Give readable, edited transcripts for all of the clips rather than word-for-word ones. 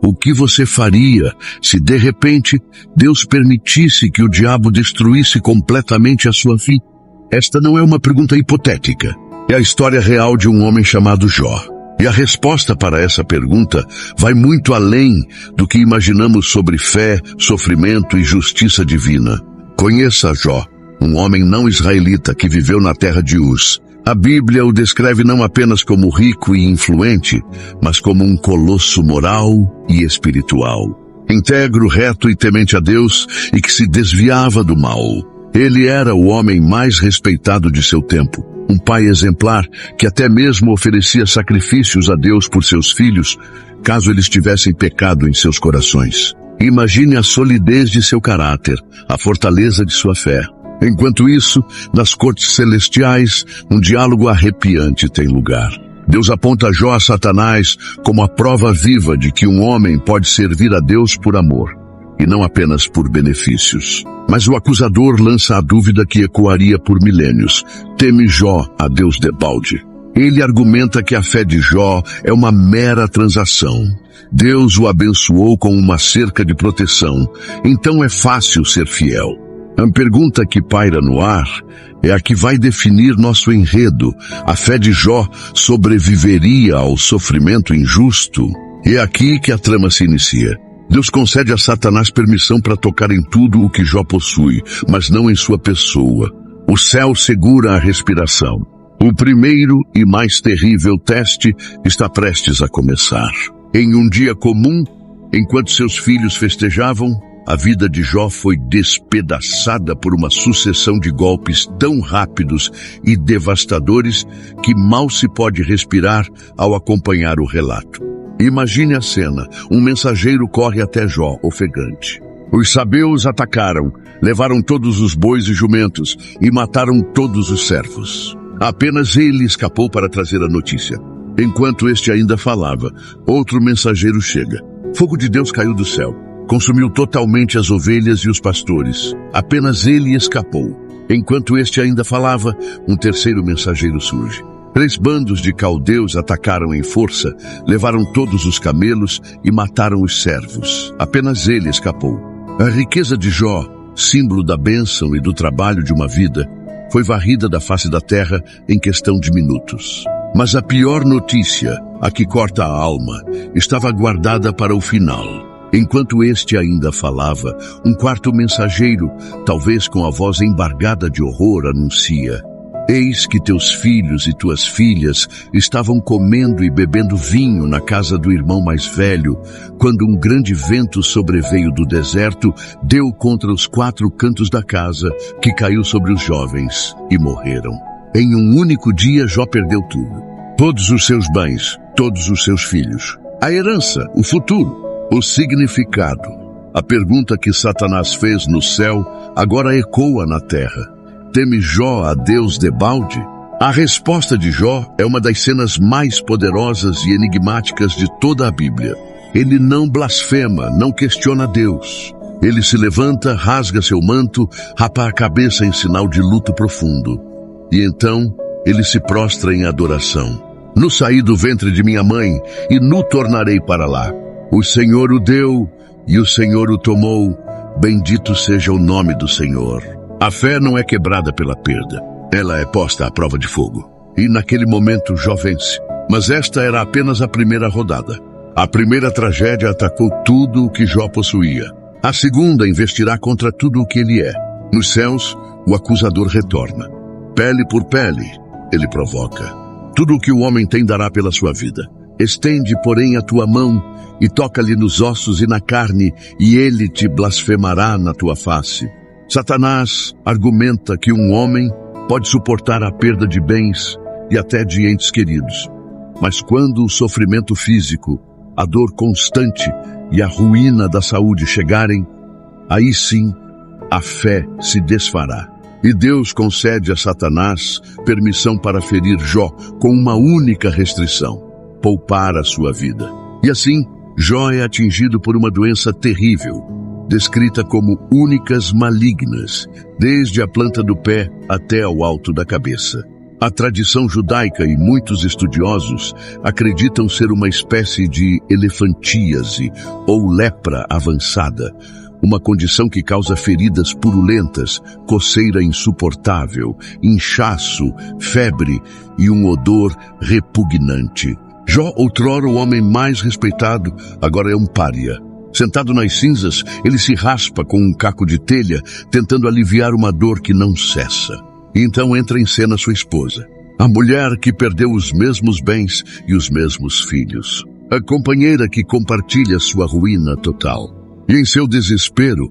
O que você faria se de repente Deus permitisse que o diabo destruísse completamente a sua vida? Esta não é uma pergunta hipotética. É a história real de um homem chamado Jó. E a resposta para essa pergunta vai muito além do que imaginamos sobre fé, sofrimento e justiça divina. Conheça Jó, um homem não israelita que viveu na terra de Uz. A Bíblia o descreve não apenas como rico e influente, mas como um colosso moral e espiritual. Íntegro, reto e temente a Deus, e que se desviava do mal. Ele era o homem mais respeitado de seu tempo, um pai exemplar que até mesmo oferecia sacrifícios a Deus por seus filhos, caso eles tivessem pecado em seus corações. Imagine a solidez de seu caráter, a fortaleza de sua fé. Enquanto isso, nas cortes celestiais, um diálogo arrepiante tem lugar. Deus aponta Jó a Satanás como a prova viva de que um homem pode servir a Deus por amor, e não apenas por benefícios. Mas o acusador lança a dúvida que ecoaria por milênios. Teme Jó a Deus debalde? Ele argumenta que a fé de Jó é uma mera transação. Deus o abençoou com uma cerca de proteção, então é fácil ser fiel. A pergunta que paira no ar é a que vai definir nosso enredo. A fé de Jó sobreviveria ao sofrimento injusto? E é aqui que a trama se inicia. Deus concede a Satanás permissão para tocar em tudo o que Jó possui, mas não em sua pessoa. O céu segura a respiração. O primeiro e mais terrível teste está prestes a começar. Em um dia comum, enquanto seus filhos festejavam, a vida de Jó foi despedaçada por uma sucessão de golpes tão rápidos e devastadores que mal se pode respirar ao acompanhar o relato. Imagine a cena. Um mensageiro corre até Jó, ofegante. Os sabeus atacaram, levaram todos os bois e jumentos e mataram todos os servos. Apenas ele escapou para trazer a notícia. Enquanto este ainda falava, outro mensageiro chega. Fogo de Deus caiu do céu. Consumiu totalmente as ovelhas e os pastores. Apenas ele escapou. Enquanto este ainda falava, um terceiro mensageiro surge. 3 bandos de caldeus atacaram em força, levaram todos os camelos e mataram os servos. Apenas ele escapou. A riqueza de Jó, símbolo da bênção e do trabalho de uma vida, foi varrida da face da terra em questão de minutos. Mas a pior notícia, a que corta a alma, estava guardada para o final. Enquanto este ainda falava, um quarto mensageiro, talvez com a voz embargada de horror, anuncia: Eis que teus filhos e tuas filhas estavam comendo e bebendo vinho na casa do irmão mais velho, quando um grande vento sobreveio do deserto, deu contra os 4 cantos da casa, que caiu sobre os jovens, e morreram. Em um único dia Jó perdeu tudo. Todos os seus bens, todos os seus filhos. A herança, o futuro. O significado. A pergunta que Satanás fez no céu agora ecoa na terra. Teme Jó a Deus debalde? A resposta de Jó é uma das cenas mais poderosas e enigmáticas de toda a Bíblia. Ele não blasfema, não questiona Deus. Ele se levanta, rasga seu manto, rapa a cabeça em sinal de luto profundo. E então ele se prostra em adoração. Nu saí do ventre de minha mãe e nu tornarei para lá. O Senhor o deu e o Senhor o tomou. Bendito seja o nome do Senhor. A fé não é quebrada pela perda. Ela é posta à prova de fogo. E naquele momento Jó vence. Mas esta era apenas a primeira rodada. A primeira tragédia atacou tudo o que Jó possuía. A segunda investirá contra tudo o que ele é. Nos céus, o acusador retorna. Pele por pele, ele provoca. Tudo o que o homem tem dará pela sua vida. Estende, porém, a tua mão e toca-lhe nos ossos e na carne, e ele te blasfemará na tua face. Satanás argumenta que um homem pode suportar a perda de bens e até de entes queridos. Mas quando o sofrimento físico, a dor constante e a ruína da saúde chegarem, aí sim a fé se desfará. E Deus concede a Satanás permissão para ferir Jó com uma única restrição: poupar a sua vida. E assim, Jó é atingido por uma doença terrível, descrita como únicas malignas, desde a planta do pé até ao alto da cabeça. A tradição judaica e muitos estudiosos acreditam ser uma espécie de elefantíase ou lepra avançada, uma condição que causa feridas purulentas, coceira insuportável, inchaço, febre e um odor repugnante. Jó, outrora o homem mais respeitado, agora é um pária. Sentado nas cinzas, ele se raspa com um caco de telha, tentando aliviar uma dor que não cessa. E então entra em cena sua esposa, a mulher que perdeu os mesmos bens e os mesmos filhos, a companheira que compartilha sua ruína total. E em seu desespero,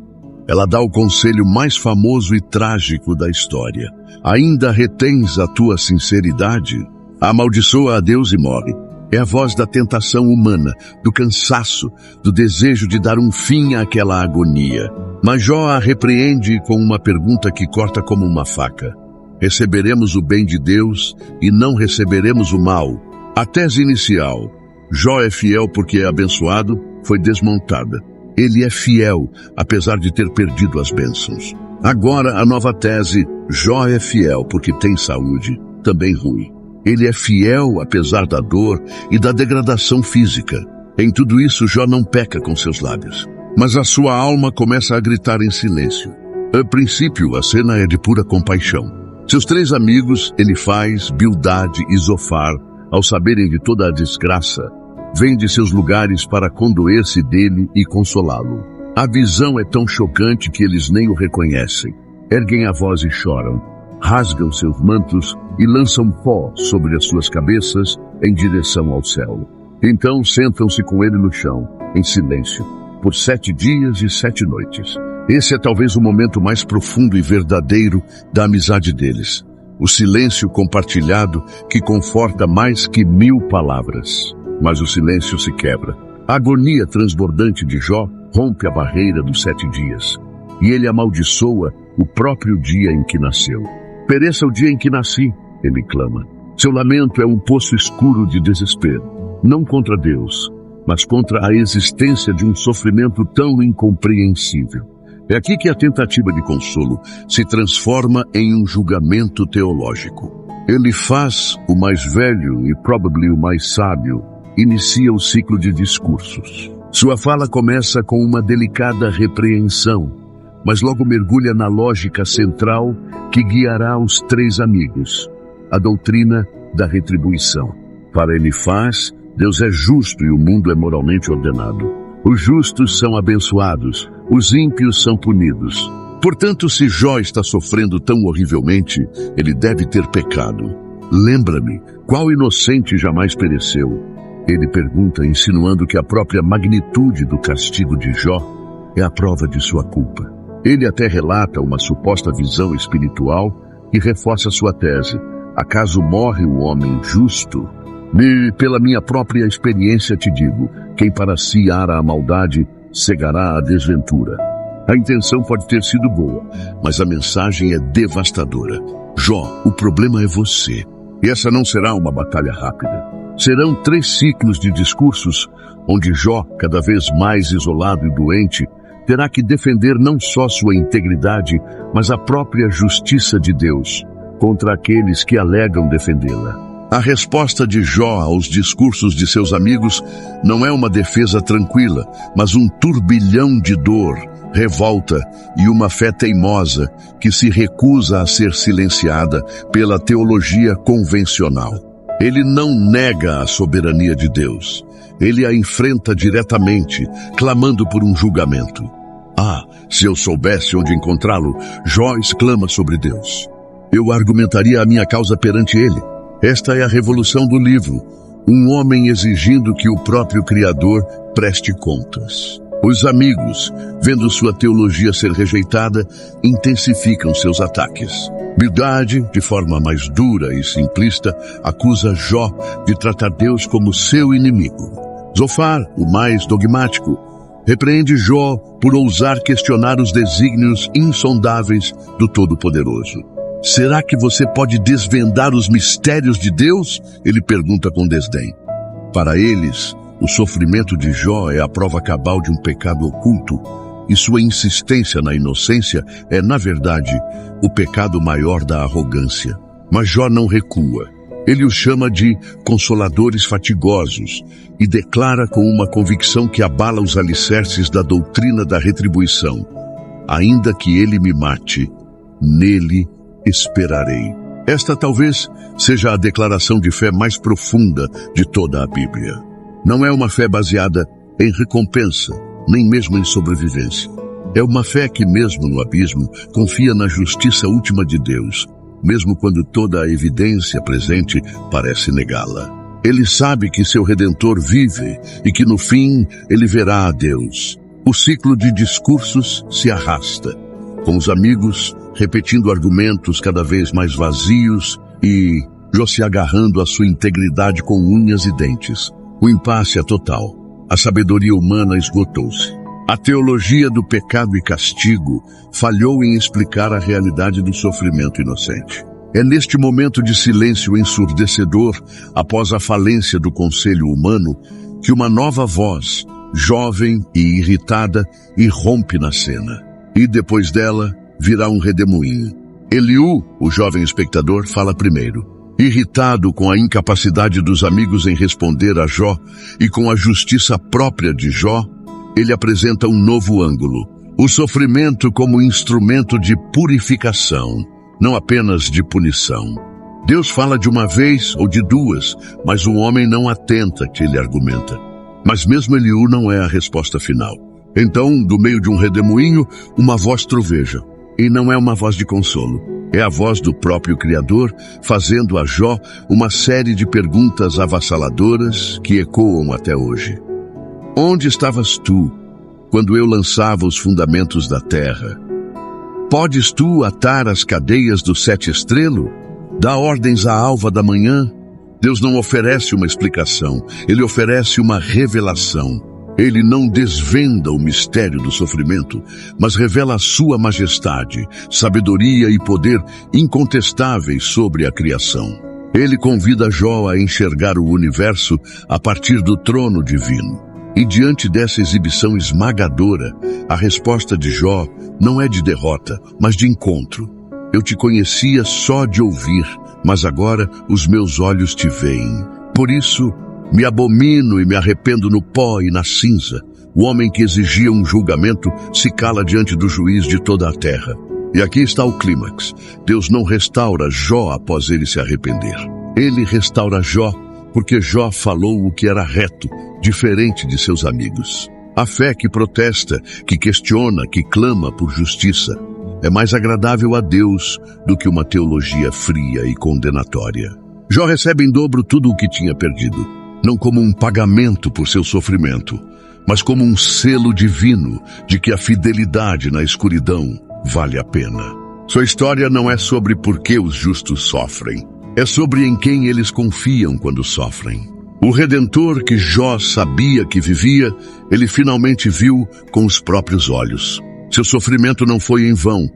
ela dá o conselho mais famoso e trágico da história. Ainda retens a tua sinceridade? Amaldiçoa a Deus e morre. É a voz da tentação humana, do cansaço, do desejo de dar um fim àquela agonia. Mas Jó a repreende com uma pergunta que corta como uma faca. Receberemos o bem de Deus e não receberemos o mal. A tese inicial, Jó é fiel porque é abençoado, foi desmontada. Ele é fiel, apesar de ter perdido as bênçãos. Agora, a nova tese, Jó é fiel porque tem saúde, também ruim. Ele é fiel, apesar da dor e da degradação física. Em tudo isso, Jó não peca com seus lábios. Mas a sua alma começa a gritar em silêncio. A princípio, a cena é de pura compaixão. Seus 3 amigos, Elifaz, Bildade e Zofar, ao saberem de toda a desgraça, vêm de seus lugares para condoer-se dele e consolá-lo. A visão é tão chocante que eles nem o reconhecem. Erguem a voz e choram, rasgam seus mantos e lançam pó sobre as suas cabeças em direção ao céu. Então sentam-se com ele no chão, em silêncio, por 7 dias e 7 noites. Esse é talvez o momento mais profundo e verdadeiro da amizade deles. O silêncio compartilhado que conforta mais que 1000 palavras. Mas o silêncio se quebra. A agonia transbordante de Jó rompe a barreira dos 7 dias. E ele amaldiçoa o próprio dia em que nasceu. Pereça o dia em que nasci, ele clama. Seu lamento é um poço escuro de desespero. Não contra Deus, mas contra a existência de um sofrimento tão incompreensível. É aqui que a tentativa de consolo se transforma em um julgamento teológico. Elifaz, o mais velho e provavelmente o mais sábio, inicia o ciclo de discursos. Sua fala começa com uma delicada repreensão, mas logo mergulha na lógica central que guiará os 3 amigos, a doutrina da retribuição. Para Elifaz, Deus é justo e o mundo é moralmente ordenado. Os justos são abençoados, os ímpios são punidos. Portanto, se Jó está sofrendo tão horrivelmente, ele deve ter pecado. Lembra-me, qual inocente jamais pereceu? Ele pergunta, insinuando que a própria magnitude do castigo de Jó é a prova de sua culpa. Ele até relata uma suposta visão espiritual e reforça sua tese. Acaso morre o homem justo? Pela minha própria experiência te digo, quem para si ara a maldade, cegará a desventura. A intenção pode ter sido boa, mas a mensagem é devastadora. Jó, o problema é você. E essa não será uma batalha rápida. Serão 3 ciclos de discursos, onde Jó, cada vez mais isolado e doente, terá que defender não só sua integridade, mas a própria justiça de Deus, contra aqueles que alegam defendê-la. A resposta de Jó aos discursos de seus amigos não é uma defesa tranquila, mas um turbilhão de dor, revolta e uma fé teimosa que se recusa a ser silenciada pela teologia convencional. Ele não nega a soberania de Deus. Ele a enfrenta diretamente, clamando por um julgamento. Ah, se eu soubesse onde encontrá-lo, Jó exclama sobre Deus. Eu argumentaria a minha causa perante ele. Esta é a revolução do livro, um homem exigindo que o próprio Criador preste contas. Os amigos, vendo sua teologia ser rejeitada, intensificam seus ataques. Bildade, de forma mais dura e simplista, acusa Jó de tratar Deus como seu inimigo. Zofar, o mais dogmático, repreende Jó por ousar questionar os desígnios insondáveis do Todo-Poderoso. Será que você pode desvendar os mistérios de Deus? Ele pergunta com desdém. Para eles, o sofrimento de Jó é a prova cabal de um pecado oculto, e sua insistência na inocência é, na verdade, o pecado maior da arrogância. Mas Jó não recua. Ele os chama de consoladores fatigosos e declara com uma convicção que abala os alicerces da doutrina da retribuição: ainda que ele me mate, nele esperarei. Esta talvez seja a declaração de fé mais profunda de toda a Bíblia. Não é uma fé baseada em recompensa, nem mesmo em sobrevivência. É uma fé que, mesmo no abismo, confia na justiça última de Deus, mesmo quando toda a evidência presente parece negá-la. Ele sabe que seu Redentor vive e que no fim ele verá a Deus. O ciclo de discursos se arrasta, com os amigos repetindo argumentos cada vez mais vazios e Jó se agarrando à sua integridade com unhas e dentes. O impasse é total. A sabedoria humana esgotou-se. A teologia do pecado e castigo falhou em explicar a realidade do sofrimento inocente. É neste momento de silêncio ensurdecedor, após a falência do conselho humano, que uma nova voz, jovem e irritada, irrompe na cena. E depois dela, virá um redemoinho. Eliú, o jovem espectador, fala primeiro. Irritado com a incapacidade dos amigos em responder a Jó e com a justiça própria de Jó, ele apresenta um novo ângulo: o sofrimento como instrumento de purificação, não apenas de punição. Deus fala de uma vez ou de duas, mas o homem não atenta, que ele argumenta. Mas mesmo Eliú não é a resposta final. Então, do meio de um redemoinho, uma voz troveja. E não é uma voz de consolo. É a voz do próprio Criador, fazendo a Jó uma série de perguntas avassaladoras que ecoam até hoje. Onde estavas tu, quando eu lançava os fundamentos da terra? Podes tu atar as cadeias do sete estrelo? Dá ordens à alva da manhã? Deus não oferece uma explicação, ele oferece uma revelação. Ele não desvenda o mistério do sofrimento, mas revela a sua majestade, sabedoria e poder incontestáveis sobre a criação. Ele convida Jó a enxergar o universo a partir do trono divino. E diante dessa exibição esmagadora, a resposta de Jó não é de derrota, mas de encontro. Eu te conhecia só de ouvir, mas agora os meus olhos te veem. Por isso, me abomino e me arrependo no pó e na cinza. O homem que exigia um julgamento se cala diante do juiz de toda a terra. E aqui está o clímax. Deus não restaura Jó após ele se arrepender. Ele restaura Jó porque Jó falou o que era reto, diferente de seus amigos. A fé que protesta, que questiona, que clama por justiça, é mais agradável a Deus do que uma teologia fria e condenatória. Jó recebe em dobro tudo o que tinha perdido, não como um pagamento por seu sofrimento, mas como um selo divino de que a fidelidade na escuridão vale a pena. Sua história não é sobre por que os justos sofrem, é sobre em quem eles confiam quando sofrem. O Redentor que Jó sabia que vivia, ele finalmente viu com os próprios olhos. Seu sofrimento não foi em vão.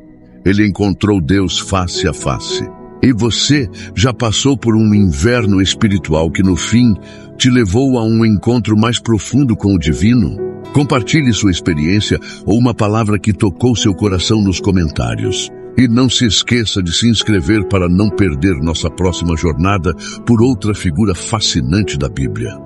Ele encontrou Deus face a face. E você já passou por um inverno espiritual que no fim te levou a um encontro mais profundo com o divino? Compartilhe sua experiência ou uma palavra que tocou seu coração nos comentários. E não se esqueça de se inscrever para não perder nossa próxima jornada por outra figura fascinante da Bíblia.